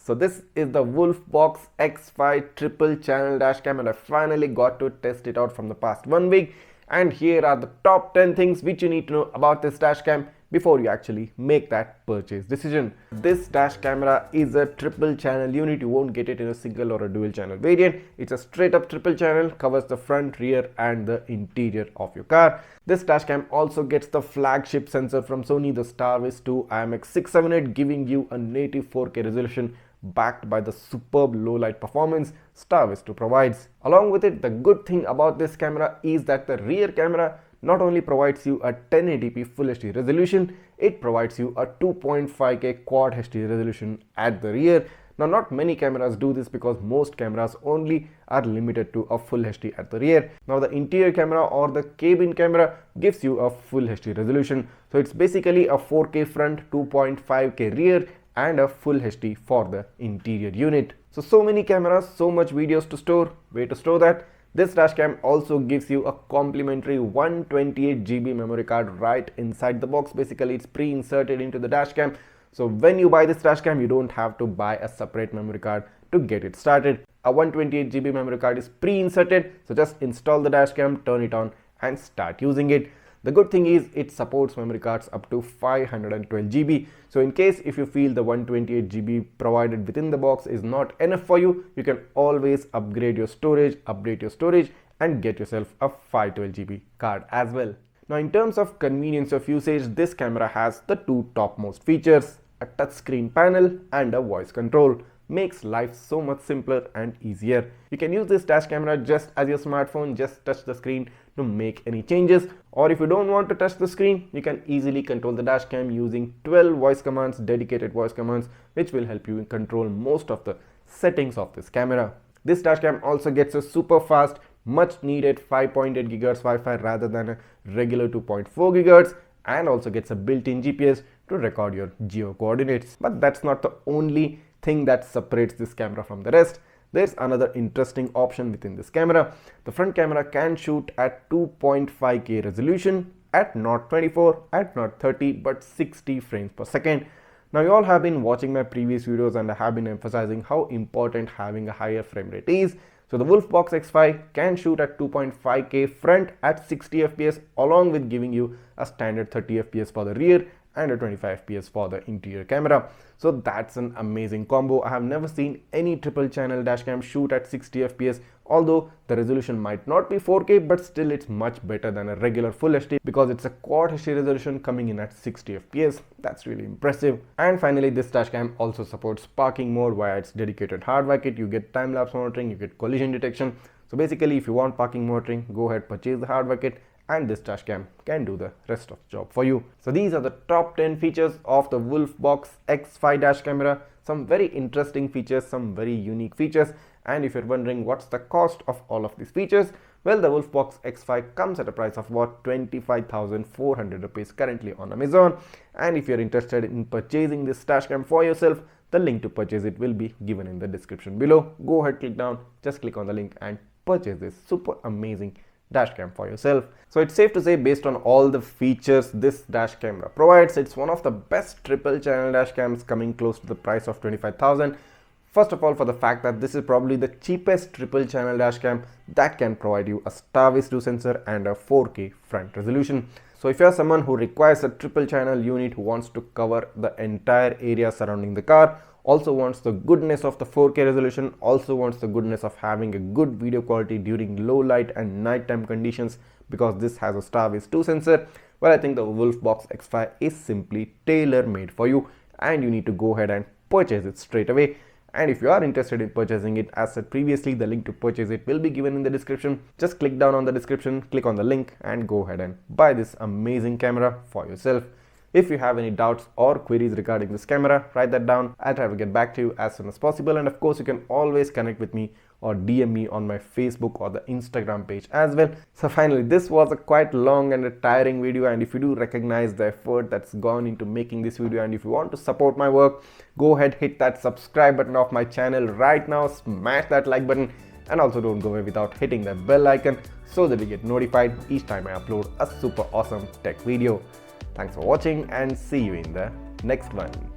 So this is the Wolfbox X5 triple channel dash cam, and I finally got to test it out from the past 1 week. And here are the top 10 things which you need to know about this dash cam before you actually make that purchase decision. This dash camera is a triple channel unit. You won't get it in a single or a dual channel variant. It's a straight up triple channel, covers the front, rear and the interior of your car. This dash cam also gets the flagship sensor from Sony, the Starvis-2 IMX678, giving you a native 4K resolution backed by the superb low light performance Starvis-2 provides. Along with it, the good thing about this camera is that the rear camera not only provides you a 1080p Full HD resolution, it provides you a 2.5K Quad HD resolution at the rear. Now, not many cameras do this because most cameras only are limited to a Full HD at the rear. Now, the interior camera or the cabin camera gives you a Full HD resolution. So it's basically a 4K front, 2.5K rear and a Full HD for the interior unit. So many cameras, so much videos to store. Way to store that. This dashcam also gives you a complimentary 128GB memory card right inside the box. Basically, it's pre-inserted into the dashcam. So when you buy this dashcam, you don't have to buy a separate memory card to get it started. A 128GB memory card is pre-inserted. So just install the dashcam, turn it on and start using it. The good thing is it supports memory cards up to 512GB. So in case if you feel the 128GB provided within the box is not enough for you, you can always upgrade your storage, update your storage and get yourself a 512GB card as well. Now, in terms of convenience of usage, this camera has the two topmost features, a touchscreen panel and a voice control. Makes life so much simpler and easier. You can use this dash camera just as your smartphone, just touch the screen to make any changes, or if you don't want to touch the screen, you can easily control the dash cam using 12 voice commands, dedicated voice commands, which will help you control most of the settings of this camera. This dash cam also gets a super fast, much needed 5.8 GHz Wi-Fi rather than a regular 2.4 GHz, and also gets a built-in GPS to record your geo coordinates. But that's not the only thing that separates this camera from the rest. There's another interesting option within this camera. The front camera can shoot at 2.5K resolution at not 24, at not 30, but 60 frames per second. Now, you all have been watching my previous videos and I have been emphasizing how important having a higher frame rate is. So the Wolfbox X5 can shoot at 2.5K front at 60 FPS along with giving you a standard 30 FPS for the rear and a 25 FPS for the interior camera. So that's an amazing combo. I have never seen any triple channel dashcam shoot at 60 FPS, although the resolution might not be 4K, but still it's much better than a regular Full HD because it's a Quad HD resolution coming in at 60 FPS. That's really impressive. And finally, this dashcam also supports parking mode via its dedicated Hardwire Kit. You get time-lapse monitoring, you get collision detection. So basically, if you want parking monitoring, go ahead, purchase the Hardwire Kit, and this dashcam can do the rest of the job for you. So these are the top 10 features of the Wolfbox X5 dash camera. Some very interesting features, some very unique features. And if you're wondering what's the cost of all of these features, well, the Wolfbox X5 comes at a price of about 25,400 rupees currently on Amazon. And if you're interested in purchasing this dashcam for yourself, the link to purchase it will be given in the description below. Go ahead, click down, just click on the link and purchase this super amazing dashcam for yourself. So it's safe to say, based on all the features this dash camera provides, it's one of the best triple channel dash cams, coming close to the price of 25,000. First of all, for the fact that this is probably the cheapest triple channel dash cam that can provide you a Starvis-2 sensor and a 4K front resolution. So if you're someone who requires a triple channel unit, who wants to cover the entire area surrounding the car, also wants the goodness of the 4K resolution, also wants the goodness of having a good video quality during low light and nighttime conditions because this has a Starvis-2 sensor, well, I think the Wolfbox X5 is simply tailor-made for you and you need to go ahead and purchase it straight away. And if you are interested in purchasing it, as said previously, the link to purchase it will be given in the description. Just click down on the description, click on the link and go ahead and buy this amazing camera for yourself. If you have any doubts or queries regarding this camera, write that down. I'll try to get back to you as soon as possible. And of course, you can always connect with me or DM me on my Facebook or the Instagram page as well. So finally, this was a quite long and a tiring video, and if you do recognize the effort that's gone into making this video, and if you want to support my work, go ahead, hit that subscribe button of my channel right now, smash that like button, and also don't go away without hitting that bell icon so that you get notified each time I upload a super awesome tech video. Thanks for watching and see you in the next one.